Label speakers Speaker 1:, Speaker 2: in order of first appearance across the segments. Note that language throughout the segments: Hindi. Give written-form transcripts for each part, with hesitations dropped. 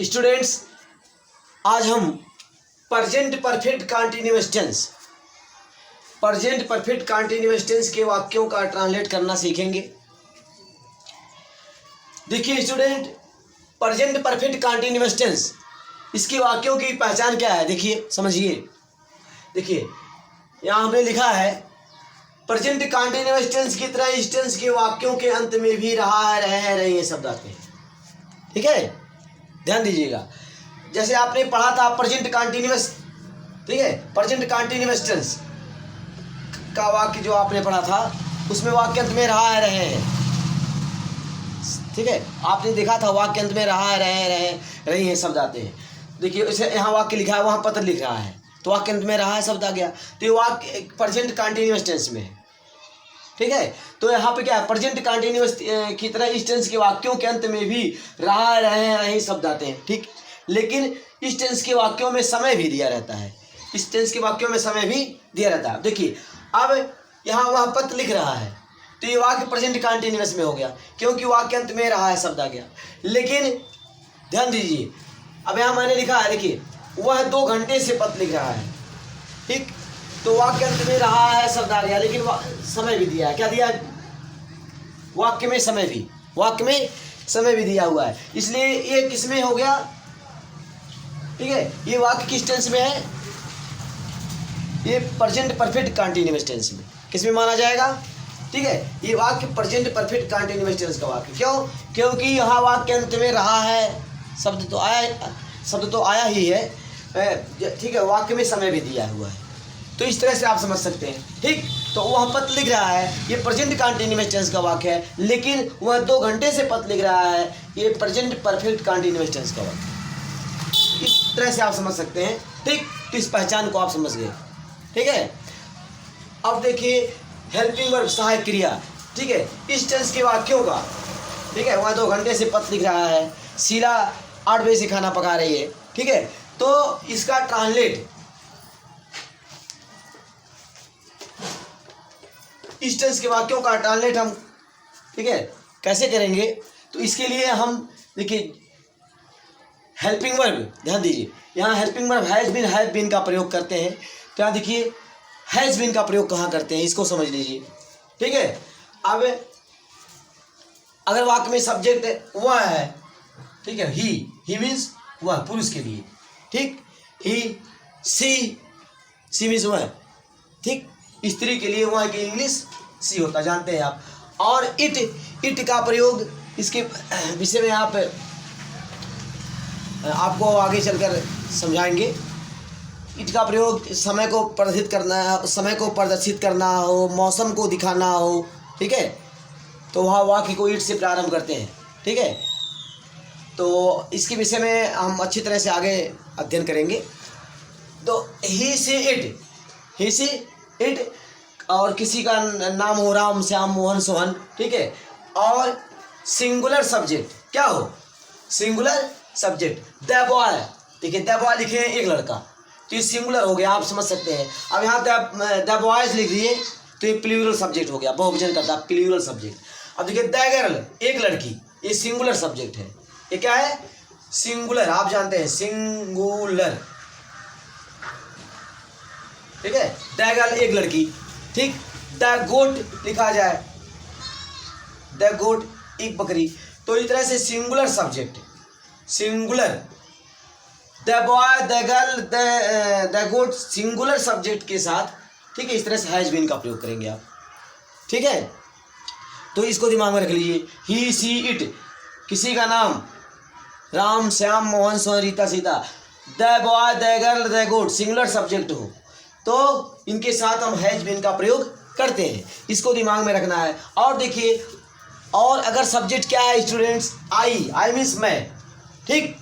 Speaker 1: स्टूडेंट्स, आज हम प्रेजेंट परफेक्ट कंटीन्यूअस टेंस के वाक्यों का ट्रांसलेट करना सीखेंगे। देखिए student, present perfect continuous tense, इसके वाक्यों की पहचान क्या है? देखिए समझिए। देखिए यहाँ हमने लिखा है प्रेजेंट कंटीन्यूअस टेंस की तरह इस टेंस के वाक्यों के अंत में भी रहा, रहे, रही शब्द आते हैं। ठीक है, ध्यान दीजिएगा। जैसे आपने पढ़ा था प्रेजेंट कंटीन्यूअस, ठीक है, प्रेजेंट कंटीन्यूअस टेंस का वाक्य जो आपने पढ़ा था उसमें वाक्य अंत में रहा है, रहे हैं। ठीक है, आपने देखा था वाक्य अंत में रहा, रहे, रही है शब्द आते हैं। देखिए इसे यहाँ वाक्य लिखा है, वहाँ पत्र लिख रहा है, तो वाक्य अंत में रहा है शब्द आ गया, तो ये वाक्य प्रेजेंट कंटीन्यूअस टेंस में है। ठीक है, तो यहाँ पे क्या है, प्रेजेंट कंटीन्यूअस की तरह इस टेंस के वाक्यों के अंत में भी रहा, रहे, रही शब्द आते हैं। ठीक, लेकिन इस टेंस के वाक्यों में समय भी दिया रहता है, इस टेंस के वाक्यों में समय भी दिया रहता है। देखिए अब यहाँ वह पत्र लिख रहा है, तो ये वाक्य प्रेजेंट कंटीन्यूअस में हो गया क्योंकि वाक्य अंत में रहा है शब्द आ गया। लेकिन ध्यान दीजिए, अब यहाँ मैंने लिखा है, देखिए वह 2 घंटे से पत्र लिख रहा है। ठीक, तो वाक्य अंत में रहा है शब्द आ गया, लेकिन समय भी दिया है। क्या दिया है? वाक्य में समय भी, वाक्य में समय भी दिया हुआ है, इसलिए ये किस में हो गया? ठीक है, ये वाक्य किस टेंस में है? ये प्रेजेंट परफेक्ट कंटीन्यूअस टेंस में। किस में माना जाएगा? ठीक है, ये वाक्य प्रेजेंट परफेक्ट कंटीन्यूअस टेंस का वाक्य। क्यों? क्योंकि यहाँ वाक्य अंत में रहा है शब्द तो आया ही है। ठीक है, वाक्य में समय भी दिया हुआ है, तो इस तरह से आप समझ सकते हैं। ठीक, तो वह पत्र लिख रहा है, ये प्रेजेंट कंटीन्यूअस टेंस का वाक्य है, लेकिन वह 2 घंटे से पत्र लिख रहा है, ये प्रेजेंट परफेक्ट कंटीन्यूअस टेंस का वाक्य। इस तरह से आप समझ सकते हैं। ठीक, तो इस पहचान को आप समझ गए। ठीक है, अब देखिए हेल्पिंग वर्ब, सहायक क्रिया। ठीक है, इस टेंस के वाक्यों का, ठीक है, वह 2 घंटे से पत्र लिख रहा है, शीला 8 बजे से खाना पका रही है। ठीक है, तो इसका ट्रांसलेट, इस टेंस के वाक्यों का ट्रांसलेट हम, ठीक है, कैसे करेंगे? तो इसके लिए हम देखिए हेल्पिंग वर्ब, ध्यान दीजिए, यहाँ helping verb has been, have been का प्रयोग करते हैं। तो यहाँ देखिए हैज बीन का प्रयोग कहाँ करते हैं, इसको समझ लीजिए। ठीक है, अब अगर वाक्य में सब्जेक्ट वह है, ठीक है, ही मीन्स वह, पुरुष के लिए। ठीक, ही, सी मीन्स वह। ठीक, स्त्री के लिए वह की इंग्लिश सी होता, जानते हैं आप। और इट का प्रयोग इसके विषय में आपको आगे चलकर समझाएंगे। इट का प्रयोग समय को प्रदर्शित करना हो, मौसम को दिखाना हो। ठीक है, तो वहाँ वाक्य को इट से प्रारंभ करते हैं। ठीक है, तो इसके विषय में हम अच्छी तरह से आगे अध्ययन करेंगे। तो ही सी इट, और किसी का नाम हो राम, श्याम, मोहन, सोहन। ठीक है, और सिंगुलर सब्जेक्ट क्या हो? Singular subject the boy. देखिए द बॉय लिखे हैं, एक लड़का, तो ये सिंगुलर हो गया, आप समझ सकते हैं। अब यहाँ द बॉयज लिख दिए तो ये प्लूरल सब्जेक्ट हो गया, बहुवचन करता, प्लूरल सब्जेक्ट। अब देखिए द गर्ल, एक लड़की, ये सिंगुलर सब्जेक्ट है। ये क्या है? सिंगुलर, आप जानते हैं सिंगुलर। ठीक है, द गर्ल, एक लड़की। ठीक, द गोट लिखा जाए, द गोट, एक बकरी। तो इस तरह से singular subject, singular, the boy, the girl, the goat, singular subject के साथ। ठीक है, इस तरह से हैज बीन का प्रयोग करेंगे आप। ठीक है, तो इसको दिमाग में रख लीजिए। ही, सी, इट, किसी का नाम Ram, Shyam, Mohan, Sohan, Rita, Sita. The boy, the girl, the goat, singular subject हो तो इनके साथ हम हैज बीन का प्रयोग करते हैं, इसको दिमाग में रखना है। और देखिए, और अगर सब्जेक्ट क्या है स्टूडेंट्स? आई मीन्स मैं। ठीक,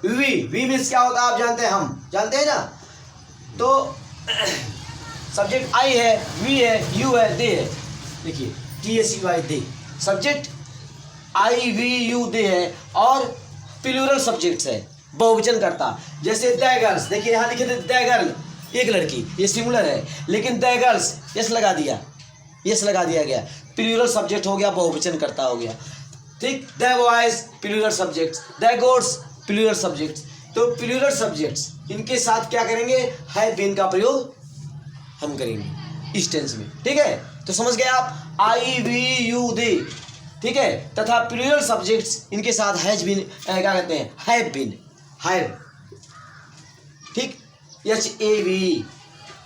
Speaker 1: वी मीन्स क्या होता है आप जानते हैं, हम जानते हैं ना। तो सब्जेक्ट आई है, वी है, यू है, दे है। देखिए THEY, they subject, I, we, you, they है, और प्लूरल सब्जेक्ट्स है, बहुवचन करता। जैसे द गर्ल्स, देखिए यहाँ लिखे थे द गर्ल, एक लड़की, ये सिंगुलर है, लेकिन द गर्ल्स यस लगा दिया गया, प्लूरल सब्जेक्ट हो गया, बहुवचन करता हो गया। ठीक, the boys plural subjects, the goats plural subjects. तो प्लूरल सब्जेक्ट्स इनके साथ क्या करेंगे, हैव बीन का प्रयोग हम करेंगे इस टेंस में। ठीक है, तो समझ गए आप, आई वी यू दे। ठीक है, तथा प्लूरल सब्जेक्ट्स इनके साथ हैज बीन क्या कहते हैं, हैव बीन, हैव। ठीक, HAV,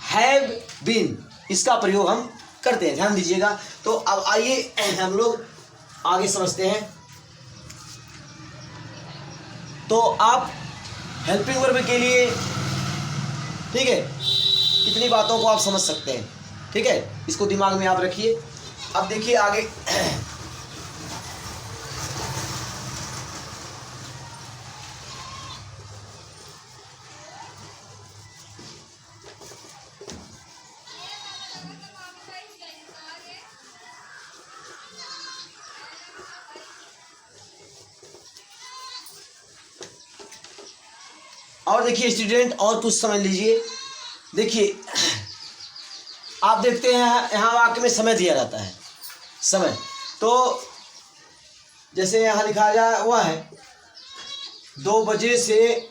Speaker 1: हैव बीन, इसका प्रयोग हम करते हैं, ध्यान दीजिएगा। तो अब आइए हम लोग आगे समझते हैं। तो आप हेल्पिंग वर्ब के लिए, ठीक है, कितनी बातों को आप समझ सकते हैं। ठीक है, इसको दिमाग में आप रखिए। अब देखिए आगे और देखिए स्टूडेंट, और कुछ समझ लीजिए। देखिए आप देखते हैं यहाँ वाक्य में समय दिया जाता है, समय। तो जैसे यहाँ लिखा जाए हुआ है 2 बजे से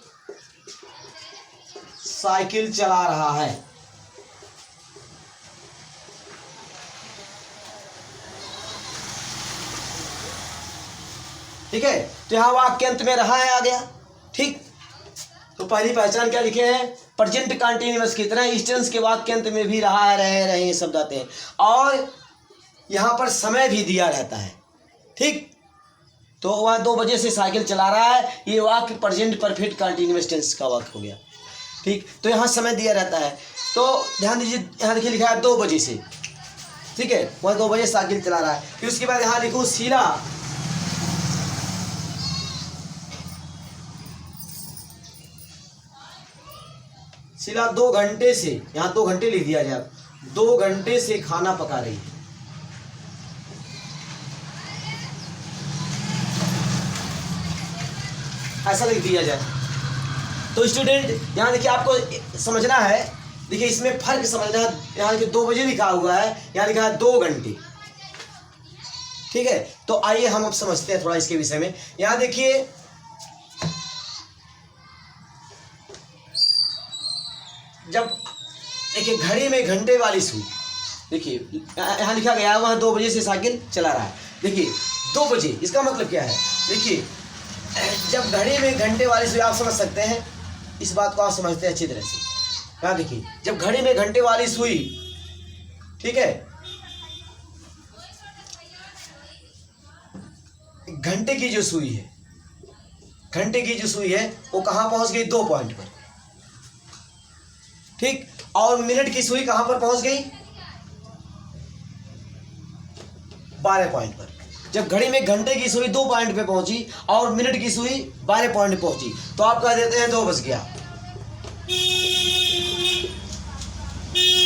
Speaker 1: साइकिल चला रहा है। ठीक है, तो यहाँ वाक्य अंत में रहा है आ गया। ठीक, तो पहली पहचान क्या लिखे हैं, प्रेजेंट कंटीन्यूअस की तरह इस टेंस के वाक्य अंत में भी रहा है, रहे ये शब्द आते हैं, और यहाँ पर समय भी दिया रहता है। ठीक, तो वह 2 बजे से साइकिल चला रहा है, ये वाक्य प्रेजेंट परफेक्ट कंटीन्यूअस टेंस का वाक्य हो गया। ठीक, तो यहाँ समय दिया रहता है। तो ध्यान दीजिए, यहाँ देखिए लिखा है 2 बजे से। ठीक है, वह 2 बजे साइकिल चला रहा है। फिर उसके बाद यहाँ लिखूँ शीला शीला 2 घंटे से, यहाँ 2 घंटे लिख दिया जाए, 2 घंटे से खाना पका रही है। ऐसा लिख दिया जाए। तो स्टूडेंट यहाँ देखिए आपको समझना है, देखिए इसमें फर्क समझना है। यहाँ देखिए 2 बजे लिखा हुआ है, यहाँ लिखा है 2 घंटे। ठीक है, तो आइए हम अब समझते हैं थोड़ा इसके विषय में। यहाँ देखिए जब देखिए घड़ी में घंटे वाली सुई, देखिए यहाँ लिखा गया है वहाँ 2 बजे से साइकिल चला रहा है। देखिए 2 बजे, इसका मतलब क्या है, देखिए जब घड़ी में घंटे वाली सुई, आप समझ सकते हैं इस बात को, आप समझते हैं अच्छी तरह से। यहाँ देखिए जब घड़ी में घंटे वाली सुई, ठीक है, घंटे की जो सुई है, घंटे की जो सुई है वो कहाँ पहुंच गई, 2 पॉइंट पर। ठीक, और मिनट की सुई कहां पर पहुंच गई, 12 पॉइंट पर। जब घड़ी में घंटे की सुई 2 पॉइंट पे पहुंची और मिनट की सुई 12 पॉइंट पे पहुंची, तो आप कह देते हैं 2 बज गया।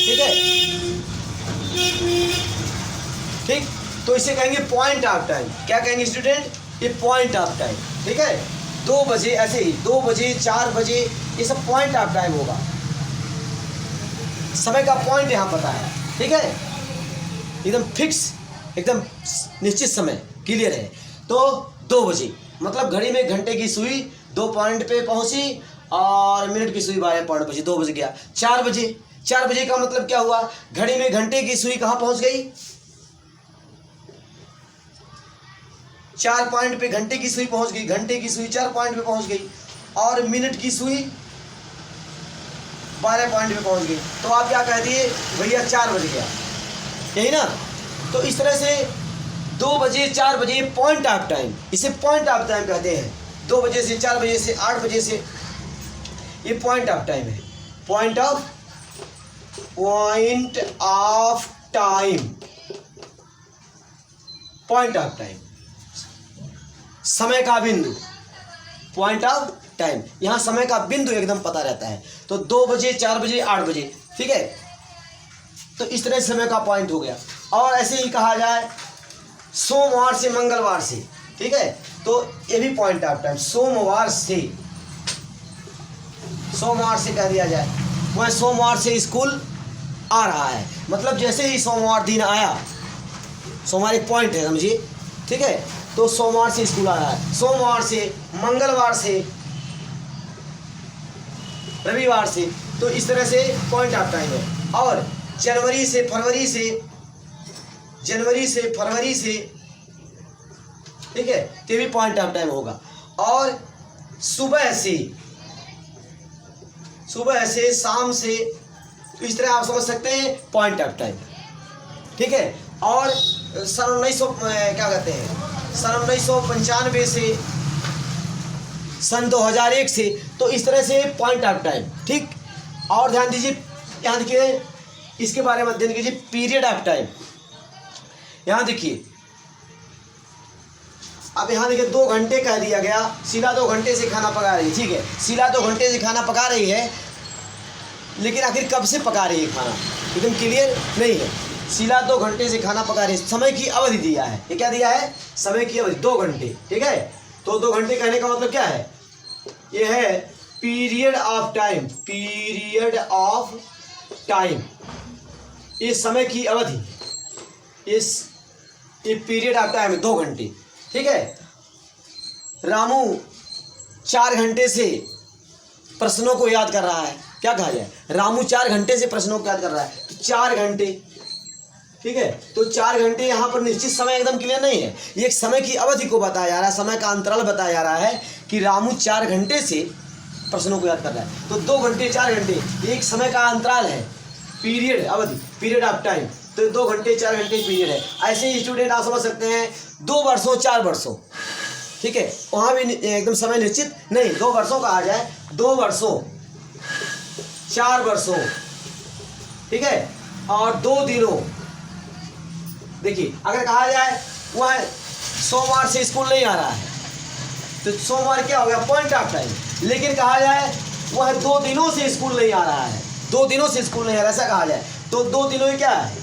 Speaker 1: ठीक है, ठीक, तो इसे कहेंगे पॉइंट ऑफ टाइम। क्या कहेंगे स्टूडेंट, ये पॉइंट ऑफ टाइम। ठीक है, 2 बजे, ऐसे ही 2 बजे, 4 बजे, ये सब पॉइंट ऑफ टाइम होगा, समय का पॉइंट यहाँ पता है। ठीक है, एकदम फिक्स, एकदम निश्चित समय, क्लियर है। तो 2 बजे मतलब घड़ी में घंटे की सुई 2 पॉइंट पे पहुंची और मिनट की सुई 12 पॉइंट पहुंची, 2 बज गया। 4 बजे, 4 बजे का मतलब क्या हुआ, घड़ी में घंटे की सुई कहाँ पहुंच गई, 4 पॉइंट पे घंटे की सुई पहुंच गई, घंटे की सुई 4 पॉइंट पे पहुंच गई, और मिनट की सुई 12 पॉइंट पे पहुंच गई। तो आप क्या कह दिए, भैया 4 बज गया, यही ना। तो इस तरह से 2 बजे, 4 बजे, पॉइंट ऑफ टाइम, इसे पॉइंट ऑफ टाइम कहते हैं। 2 बजे से, 4 बजे से, 8 बजे से, ये पॉइंट ऑफ टाइम है। Point of time, point of time, समय का बिंदु, पॉइंट ऑफ टाइम। यहाँ समय का बिंदु एकदम पता रहता है। तो 2 बजे, 4 बजे, 8 बजे, ठीक है, तो इस तरह समय का पॉइंट हो गया। और ऐसे ही कहा जाए सोमवार से मंगलवार से, ठीक है, तो ये भी पॉइंट ऑफ टाइम। सोमवार से कह दिया जाए, वह सोमवार से स्कूल आ रहा है, मतलब जैसे ही सोमवार दिन आया, सोमवार एक पॉइंट है, समझिए। ठीक है, तो सोमवार से स्कूल आ रहा है, सोमवार से, मंगलवार से, रविवार से। तो इस तरह से पॉइंट ऑफ टाइम है। और जनवरी से फरवरी से, ठीक है, ये भी पॉइंट ऑफ टाइम होगा। और सुबह से शाम से, तो इस तरह आप समझ सकते हैं पॉइंट ऑफ टाइम, ठीक है। और सन 1995 से सन 2001 से, तो इस तरह से पॉइंट ऑफ टाइम, ठीक। और ध्यान दीजिए, यहाँ देखिए, इसके बारे में ध्यान दीजिए, पीरियड ऑफ टाइम। यहाँ देखिए, अब यहाँ देखिए 2 घंटे कह दिया गया, शीला 2 घंटे से खाना पका रही है, ठीक है, शीला 2 घंटे से खाना पका रही है, लेकिन आखिर कब से पका रही है खाना एकदम क्लियर नहीं है। शीला 2 घंटे से खाना पका रही है, समय की अवधि दिया है, ये क्या दिया है, समय की अवधि 2 घंटे, ठीक है। तो 2 घंटे कहने का मतलब क्या है, ये है पीरियड ऑफ टाइम, ये समय की अवधि, ये पीरियड ऑफ टाइम है 2 घंटे, ठीक है। रामू 4 घंटे से प्रश्नों को याद कर रहा है, क्या कहा जाए, रामू 4 घंटे से प्रश्नों को याद कर रहा है, तो 4 घंटे, ठीक है। तो 4 घंटे यहाँ पर निश्चित समय एकदम क्लियर नहीं है, ये एक समय की अवधि को बताया जा रहा है, समय का अंतराल बताया जा रहा है कि रामू 4 घंटे से प्रश्नों को याद कर रहा है। तो 2 घंटे 4 घंटे एक समय का अंतराल है, पीरियड अवधि, पीरियड ऑफ टाइम। तो 2 घंटे 4 घंटे पीरियड है। ऐसे ही स्टूडेंट आप समझ सकते हैं 2 वर्षों 4 वर्षों, ठीक है, वहाँ भी एकदम समय निश्चित नहीं, 2 वर्षों का आ जाए, 2 वर्षों 4 वर्षों, ठीक है। और 2 दिनों, देखिए अगर कहा जाए वह सोमवार से स्कूल नहीं आ रहा है, तो सोमवार क्या हो गया, पॉइंट ऑफ टाइम। लेकिन कहा जाए वह 2 दिनों से स्कूल नहीं आ रहा है, 2 दिनों से स्कूल नहीं आ रहा, ऐसा कहा जाए, तो 2 दिनों में क्या है,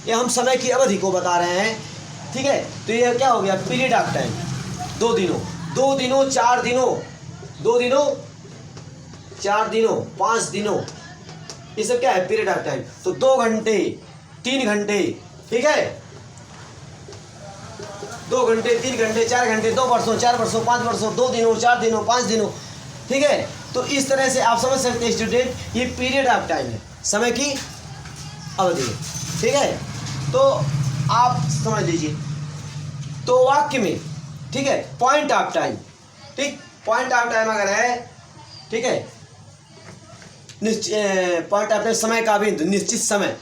Speaker 1: ये हम समय की अवधि को बता रहे हैं, ठीक है। तो ये क्या हो गया, पीरियड ऑफ टाइम, 2 दिनों, 4 दिनों, 2 दिनों 4 दिनों 5 दिनों, ये सब क्या है, पीरियड ऑफ टाइम। तो 2 घंटे 3 घंटे, ठीक है, 2 घंटे 3 घंटे 4 घंटे, 2 वर्षों 4 वर्षों 5 वर्षों, 2 दिनों 4 दिनों 5 दिनों, ठीक है। तो इस तरह से आप समझ सकते हैं स्टूडेंट, ये पीरियड ऑफ टाइम है, समय की अवधि, ठीक है। तो आप समझ लीजिए, तो वाक्य में, ठीक है, पॉइंट ऑफ टाइम, ठीक, पॉइंट ऑफ टाइम अगर है, ठीक है, पॉइंट ऑफ टाइम समय का बिंदु, निश्चित समय,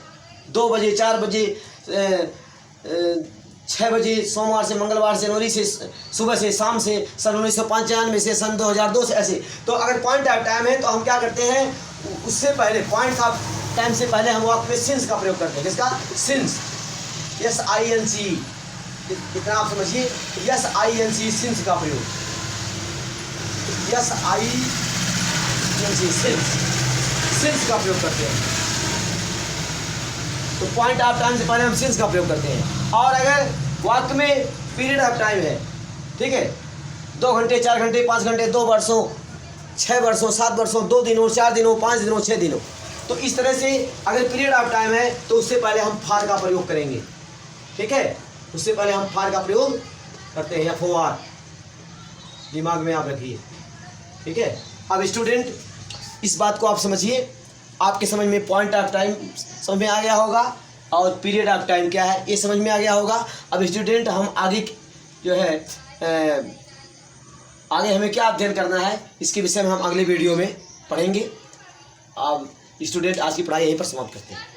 Speaker 1: 2 बजे 4 बजे 6 बजे, सोमवार से मंगलवार से, जनवरी से, सुबह से शाम से, सन 1995 से, सन 2002 से, ऐसे। तो अगर पॉइंट ऑफ टाइम है तो हम क्या करते हैं, उससे पहले पॉइंट ऑफ टाइम से पहले हम वाक्य में सिंस का प्रयोग करते हैं। किसका, सिंस, SINC, इतना आप समझिए, SINC, सिंस का प्रयोग, SINC, सिंस का प्रयोग करते हैं। तो पॉइंट ऑफ टाइम से पहले हम सिंस का प्रयोग करते हैं। और अगर वाक्य में पीरियड ऑफ टाइम है, ठीक है, 2 घंटे 4 घंटे 5 घंटे, 2 वर्षों 6 वर्षों 7 वर्षों, 2 दिनों 4 दिनों 5 दिनों 6 दिनों, तो इस तरह से अगर पीरियड ऑफ टाइम है तो उससे पहले हम फार का प्रयोग करेंगे, ठीक है, उससे पहले हम फार का प्रयोग करते हैं, या फवार, दिमाग में आप रखिए, ठीक है। अब स्टूडेंट इस बात को आप समझिए, आपके समझ में पॉइंट ऑफ टाइम समझ में आ गया होगा, और पीरियड ऑफ टाइम क्या है ये समझ में आ गया होगा। अब स्टूडेंट हम आगे जो है आगे हमें क्या अध्ययन करना है, इसके विषय में हम अगले वीडियो में पढ़ेंगे। अब स्टूडेंट आज की पढ़ाई यहीं पर समाप्त करते हैं।